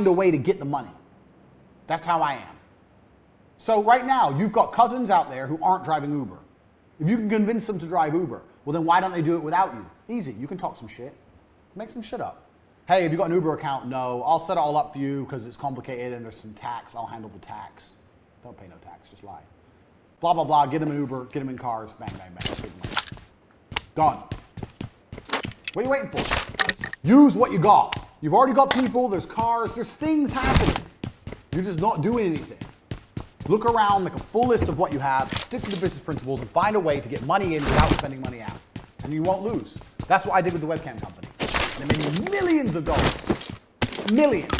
find a way to get the money. That's how I am. So right now, you've got cousins out there who aren't driving Uber. If you can convince them to drive Uber, well then why don't they do it without you? Easy, you can talk some shit. Make some shit up. Hey, have you got an Uber account? No, I'll set it all up for you because it's complicated and there's some tax. I'll handle the tax. Don't pay no tax, just lie. Blah, blah, blah, get them an Uber, get them in cars, bang, bang, bang, save money. Done. What are you waiting for? Use what you got. You've already got people, there's cars, there's things happening. You're just not doing anything. Look around, make a full list of what you have, stick to the business principles, and find a way to get money in without spending money out. And you won't lose. That's what I did with the webcam company. And it made me millions of dollars. Millions.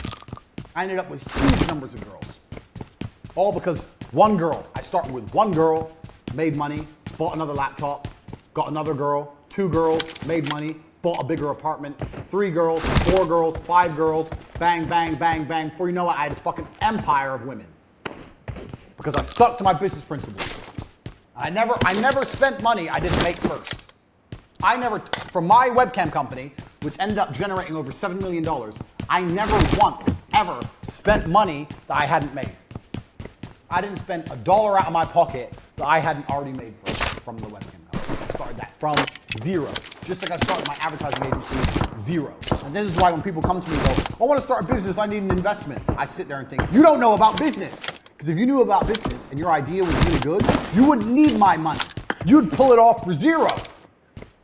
I ended up with huge numbers of girls. All because one girl. I started with one girl, made money, bought another laptop, got another girl, 2 girls, made money, bought a bigger apartment, 3 girls, 4 girls, 5 girls, bang, bang, bang, bang. Before you know it, I had a fucking empire of women. Because I stuck to my business principles. I never spent money I didn't make first. From my webcam company, which ended up generating over $7 million, I never once, ever spent money that I hadn't made. I didn't spend a dollar out of my pocket that I hadn't already made from the webcam company. I started that from zero. Just like I started my advertising agency, zero. And this is why when people come to me and go, I want to start a business, I need an investment. I sit there and think, you don't know about business. Because if you knew about business and your idea was really good, you wouldn't need my money. You'd pull it off for zero.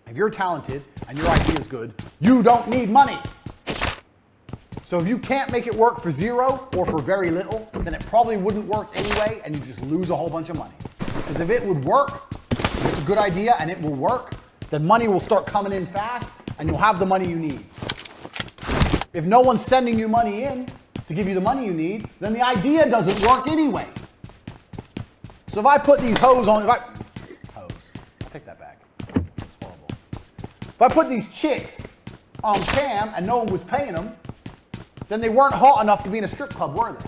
If you're talented and your idea is good, you don't need money. So if you can't make it work for zero or for very little, then it probably wouldn't work anyway and you just lose a whole bunch of money. Because if it would work, if it's a good idea and it will work, then money will start coming in fast and you'll have the money you need. If no one's sending you money in to give you the money you need, then the idea doesn't work anyway. So if I put these I'll take that back. It's horrible. If I put these chicks on cam and no one was paying them, then they weren't hot enough to be in a strip club, were they?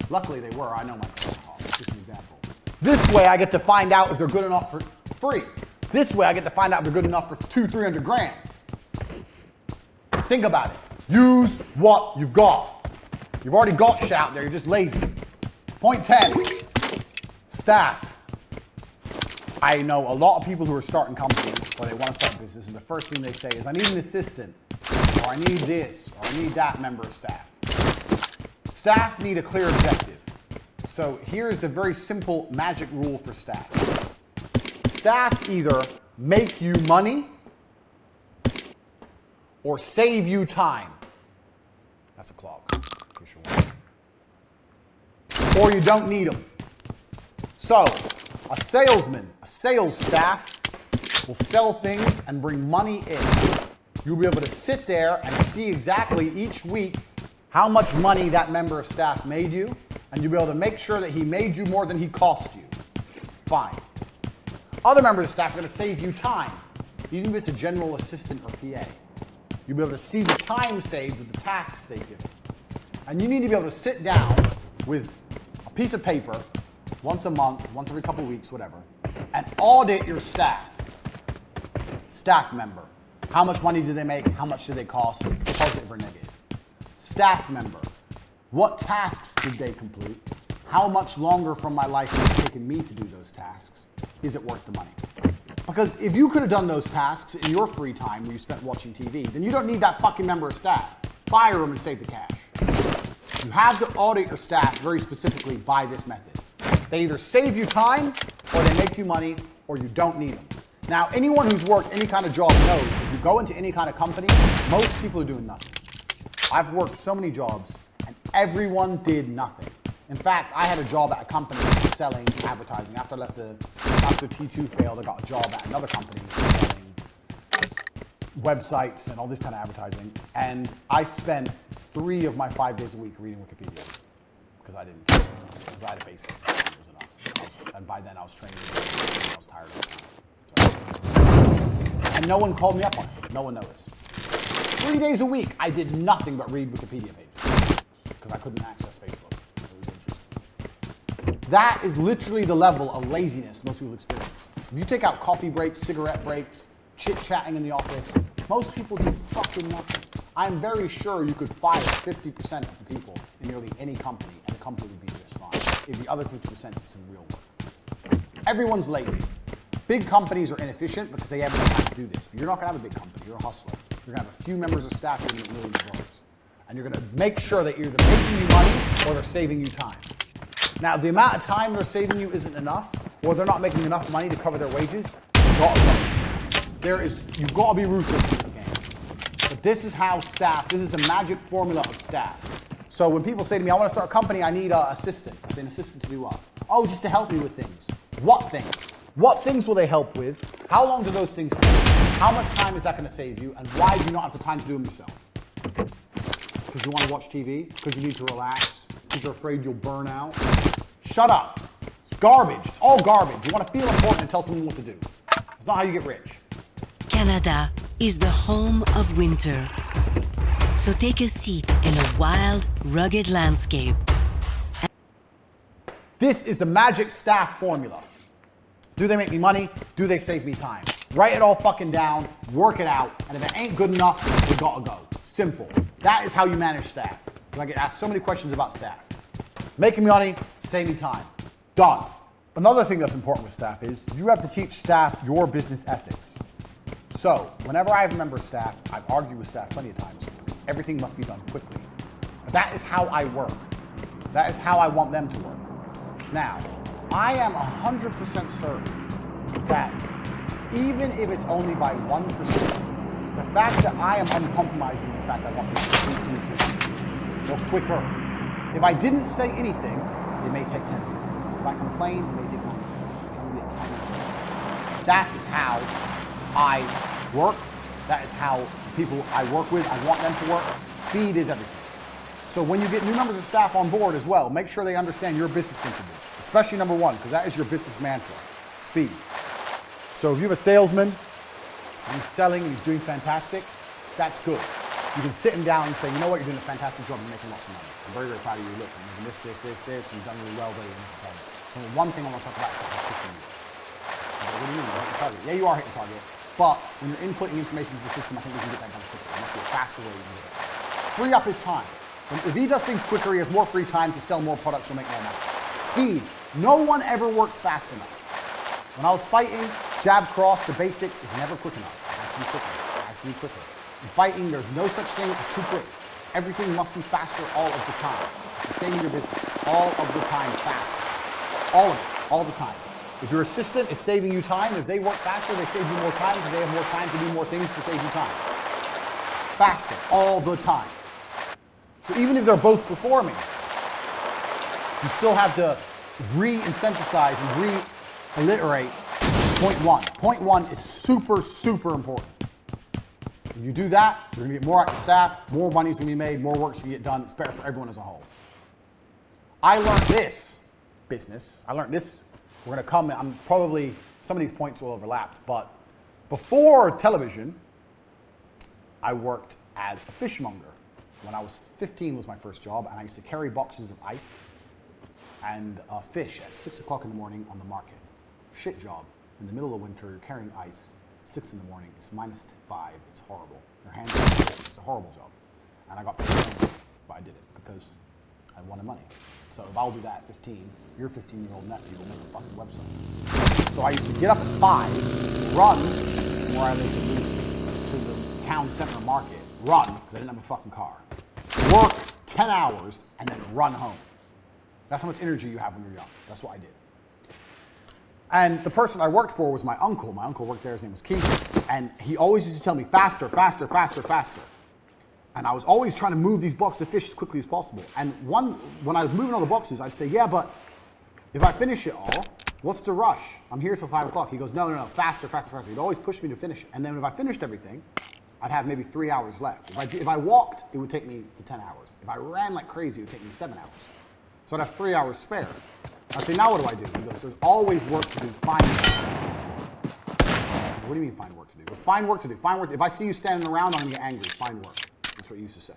Luckily they were. I know my girls are hot. That's just an example. This way I get to find out if they're good enough for free. This way I get to find out if they're good enough for 200-300 grand. Think about it. Use what you've got. You've already got shit out there, you're just lazy. Point 10, staff. I know a lot of people who are starting companies or they want to start business and the first thing they say is, I need an assistant, or I need this, or I need that member of staff. Staff need a clear objective. So here's the very simple magic rule for staff. Staff either make you money or save you time. That's a clog. Or you don't need them. So, a salesman, a sales staff will sell things and bring money in. You'll be able to sit there and see exactly each week how much money that member of staff made you, and you'll be able to make sure that he made you more than he cost you. Fine. Other members of staff are going to save you time, even if it's a general assistant or PA. You'll be able to see the time saved with the tasks they've given. And you need to be able to sit down with a piece of paper once a month, once every couple of weeks, whatever, and audit your staff. Staff member. How much money did they make? How much did they cost? Positive or negative? Staff member. What tasks did they complete? How much longer from my life has it taken me to do those tasks? Is it worth the money? Because if you could have done those tasks in your free time where you spent watching TV, then you don't need that fucking member of staff. Fire them and save the cash. You have to audit your staff very specifically by this method. They either save you time, or they make you money, or you don't need them. Now, anyone who's worked any kind of job knows if you go into any kind of company, most people are doing nothing. I've worked so many jobs, and everyone did nothing. In fact, I had a job at a company selling advertising. After T2 failed, I got a job at another company selling websites and all this kind of advertising. And I spent 3 of my 5 days a week reading Wikipedia because I didn't care. Because I had a basic. It was enough. And by then I was training. I was tired of it. So. And no one called me up on it. No one noticed. 3 days a week, I did nothing but read Wikipedia pages because I couldn't access Facebook. That is literally the level of laziness most people experience. If you take out coffee breaks, cigarette breaks, chit-chatting in the office, most people do fucking nothing. I'm very sure you could fire 50% of the people in nearly any company, and the company would be just fine if the other 50% did some real work. Everyone's lazy. Big companies are inefficient because they haven't had time to do this. But you're not going to have a big company. You're a hustler. You're going to have a few members of staff who are going to make millions of dollars. And you're going to make sure that you're either making you money or they're saving you time. Now, if the amount of time they're saving you isn't enough, or they're not making enough money to cover their wages, you've got to go. You've got to be ruthless in this game. But this is how staff, this is the magic formula of staff. So when people say to me, I want to start a company, I need an assistant. I say, an assistant to do what? Oh, just to help me with things. What things? What things will they help with? How long do those things take? How much time is that going to save you? And why do you not have the time to do them yourself? Because you want to watch TV? Because you need to relax? Because you're afraid you'll burn out? Shut up. It's garbage. It's all garbage. You want to feel important and tell someone what to do. It's not how you get rich. Canada is the home of winter. So take a seat in a wild, rugged landscape. This is the magic staff formula. Do they make me money? Do they save me time? Write it all fucking down, work it out, and if it ain't good enough, you gotta go. Simple. That is how you manage staff. I get asked so many questions about staff. Making me money, save me time. Done. Another thing that's important with staff is you have to teach staff your business ethics. So, whenever I have a member of staff, I've argued with staff plenty of times. Everything must be done quickly. That is how I work. That is how I want them to work. Now, I am 100% certain that even if it's only by 1%, the fact that I am uncompromising in the fact that I want people to do things or quicker. If I didn't say anything, it may take 10 seconds. If I complain, it may take 1 second. It may be a tiny second. That is how I work. That is how people I work with, I want them to work. Speed is everything. So when you get new members of staff on board as well, make sure they understand your business principles, especially number one, because that is your business mantra, speed. So if you have a salesman, and he's selling and he's doing fantastic, that's good. You can sit him down and say, you know what, you're doing a fantastic job, you're making lots of money. I'm very, very proud of you. Look, you're making this, and you've done really well, very well. So the one thing I want to talk about is hitting you. What do you mean? You're hitting target. Yeah, you are hitting target. But when you're inputting information into the system, I think we can get that done quicker. There must be a faster way to do it. Free up his time. If he does things quicker, he has more free time to sell more products or make more money. Speed. No one ever works fast enough. When I was fighting, jab, cross, the basics is never quick enough. It has to be quicker. It has to be quicker. In fighting, there's no such thing as too quick. Everything must be faster all of the time. It's the same in your business. All of the time, faster. All of it. All the time. If your assistant is saving you time, if they work faster, they save you more time because they have more time to do more things to save you time. Faster. All the time. So even if they're both performing, you still have to re-incentivize and re-alliterate point one. Point one is super, super important. If you do that, you're going to get more out of staff, more money's going to be made, more work's going to get done. It's better for everyone as a whole. I learned this business. I learned this. We're going to come, I'm probably, some of these points will overlap, but before television, I worked as a fishmonger. When I was 15 was my first job, and I used to carry boxes of ice and fish at 6 o'clock in the morning on the market. Shit job. In the middle of winter, you're carrying ice, 6 in the morning, it's -5, it's horrible. Your hands are it's a horrible job. And I got paid money, but I did it because I wanted money. So if I'll do that at 15, your 15-year-old nephew will make a fucking website. So I used to get up at 5, run from where I lived to the town center market, run, because I didn't have a fucking car, work 10 hours, and then run home. That's how much energy you have when you're young. That's what I did. And the person I worked for was my uncle. My uncle worked there, his name was Keith, and he always used to tell me, faster, faster, faster, faster. And I was always trying to move these boxes of fish as quickly as possible. And when I was moving all the boxes, I'd say, yeah, but if I finish it all, what's the rush? I'm here till 5 o'clock. He goes, no, faster, faster, faster. He'd always push me to finish it. And then if I finished everything, I'd have maybe 3 hours left. If I walked, it would take me to 10 hours. If I ran like crazy, it would take me 7 hours. So I'd have 3 hours spare. I'd say, now what do I do? He goes, there's always work to do. Find work. What do you mean find work to do? There's find work to do. Find work. If I see you standing around, I'm going to get angry. Find work. That's what he used to say.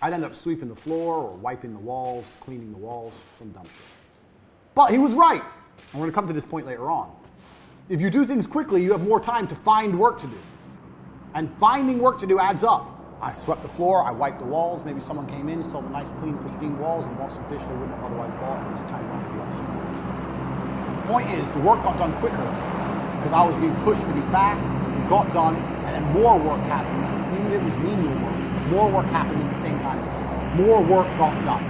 I'd end up sweeping the floor or wiping the walls, cleaning the walls, some dumb shit. But he was right. I'm going to come to this point later on. If you do things quickly, you have more time to find work to do. And finding work to do adds up. I swept the floor, I wiped the walls, maybe someone came in, saw the nice, clean, pristine walls and bought some fish they wouldn't have otherwise bought. It was a tiny amount of work. The point is, the work got done quicker because I was being pushed to be fast, it got done, and then more work happened. Even if it was menial work, more work happened at the same time. More work got done.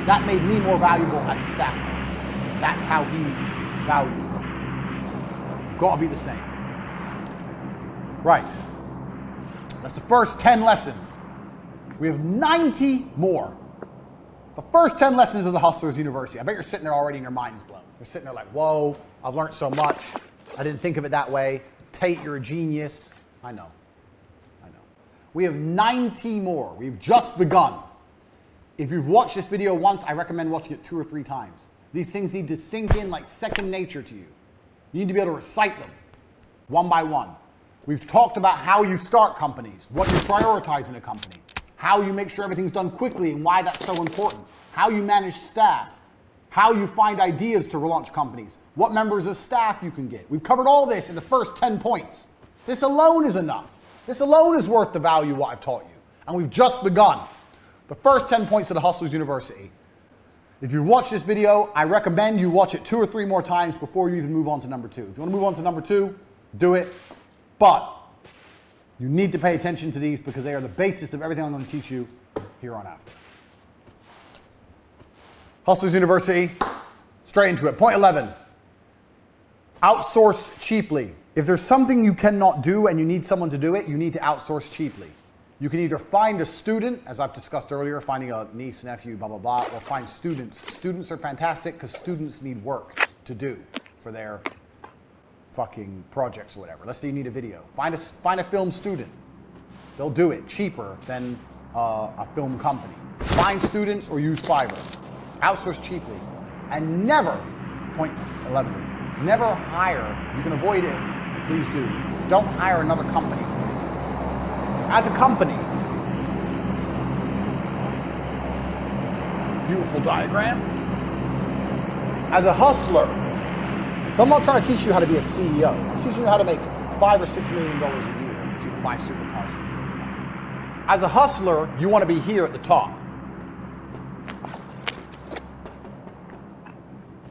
That made me more valuable as a staff member. That's how he valued me. Got to be the same. Right. That's the first 10 lessons. We have 90 more. The first 10 lessons of the Hustlers University. I bet you're sitting there already and your mind's blown. You're sitting there like, whoa, I've learned so much. I didn't think of it that way. Tate, you're a genius. I know. We have 90 more. We've just begun. If you've watched this video once, I recommend watching it 2 or 3 times. These things need to sink in like second nature to you. You need to be able to recite them one by one. We've talked about how you start companies, what you prioritize in a company, how you make sure everything's done quickly and why that's so important, how you manage staff, how you find ideas to launch companies, what members of staff you can get. We've covered all this in the first 10 points. This alone is enough. This alone is worth the value of what I've taught you. And we've just begun. The first 10 points of the Hustlers University. If you watch this video, I recommend you watch it 2 or 3 more times before you even move on to number 2. If you want to move on to number 2, do it. But you need to pay attention to these because they are the basis of everything I'm going to teach you here on after. Hustlers University, straight into it. Point 11, outsource cheaply. If there's something you cannot do and you need someone to do it, you need to outsource cheaply. You can either find a student, as I've discussed earlier, finding a niece, nephew, blah, blah, blah, or find students. Students are fantastic because students need work to do for their fucking projects or whatever. Let's say you need a video. Find a film student. They'll do it cheaper than a film company. Find students or use Fiverr. Outsource cheaply. And never, point 11 is, never hire, if you can avoid it, please do. Don't hire another company. As a company, beautiful diagram. As a hustler, so I'm not trying to teach you how to be a CEO. I'm teaching you how to make $5 or $6 million a year so you can buy supercars and enjoy your life. As a hustler, you want to be here at the top.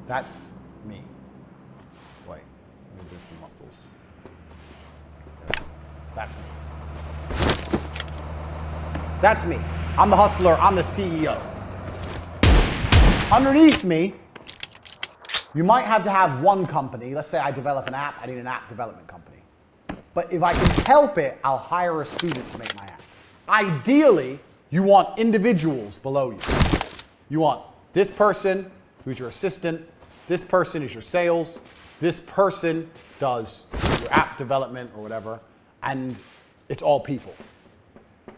That's me. Wait, let me do some muscles. That's me. That's me. I'm the hustler, I'm the CEO. Underneath me, you might have to have one company. Let's say I develop an app, I need an app development company. But if I can help it, I'll hire a student to make my app. Ideally, you want individuals below you. You want this person who's your assistant, this person is your sales, this person does your app development or whatever, and it's all people.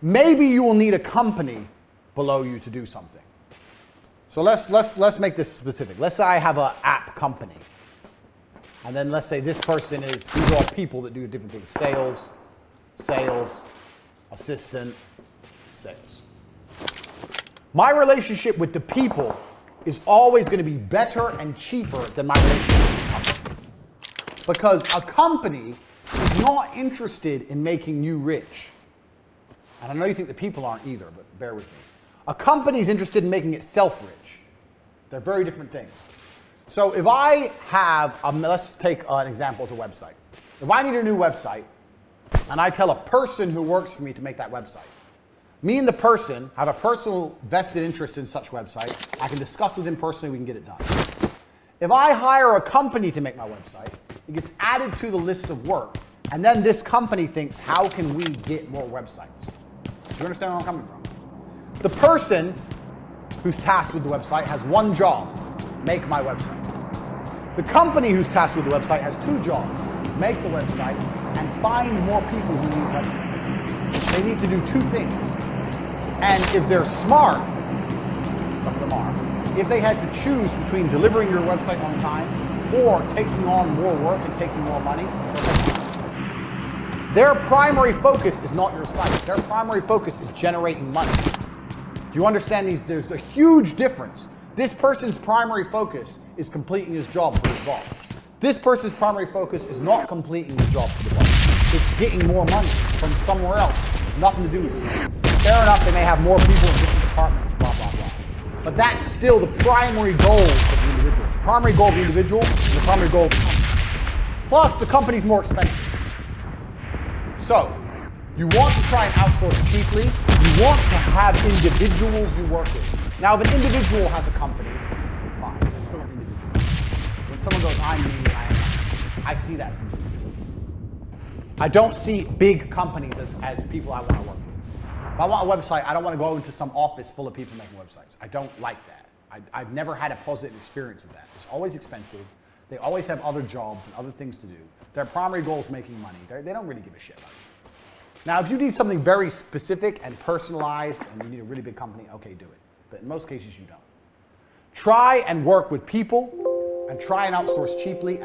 Maybe you will need a company below you to do something. So let's make this specific. Let's say I have an app company. And then let's say this person is, these are all people that do different things. Sales, assistant, sales. My relationship with the people is always going to be better and cheaper than my relationship with the company. Because a company is not interested in making you rich. And I know you think the people aren't either, but bear with me. A company is interested in making itself rich. They're very different things. So if I have, let's take an example as a website. If I need a new website, and I tell a person who works for me to make that website, me and the person have a personal vested interest in such website. I can discuss with him personally, we can get it done. If I hire a company to make my website, it gets added to the list of work, and then this company thinks, how can we get more websites? Do you understand where I'm coming from? The person who's tasked with the website has one job, make my website. The company who's tasked with the website has 2 jobs, make the website and find more people who need websites. They need to do 2 things. And if they're smart, some of them are, if they had to choose between delivering your website on time or taking on more work and taking more money, their primary focus is not your site. Their primary focus is generating money. Do you understand these? There's a huge difference. This person's primary focus is completing his job for his boss. This person's primary focus is not completing the job for the boss. It's getting more money from somewhere else Nothing to do with it. Fair enough, they may have more people in different departments, blah, blah, blah. But that's still the primary goals of the individual. The primary goal of the individual is the primary goal of the company. Plus, the company's more expensive. So, you want to try and outsource cheaply. You want to have individuals you work with. Now, if an individual has a company, fine, it's still an individual. When someone goes, I'm me, I see that as an individual. I don't see big companies as people I want to work with. If I want a website, I don't want to go into some office full of people making websites. I don't like that. I've never had a positive experience with that. It's always expensive. They always have other jobs and other things to do. Their primary goal is making money. They don't really give a shit about you. Now, if you need something very specific and personalized and you need a really big company, okay, do it. But in most cases, you don't. Try and work with people and try and outsource cheaply.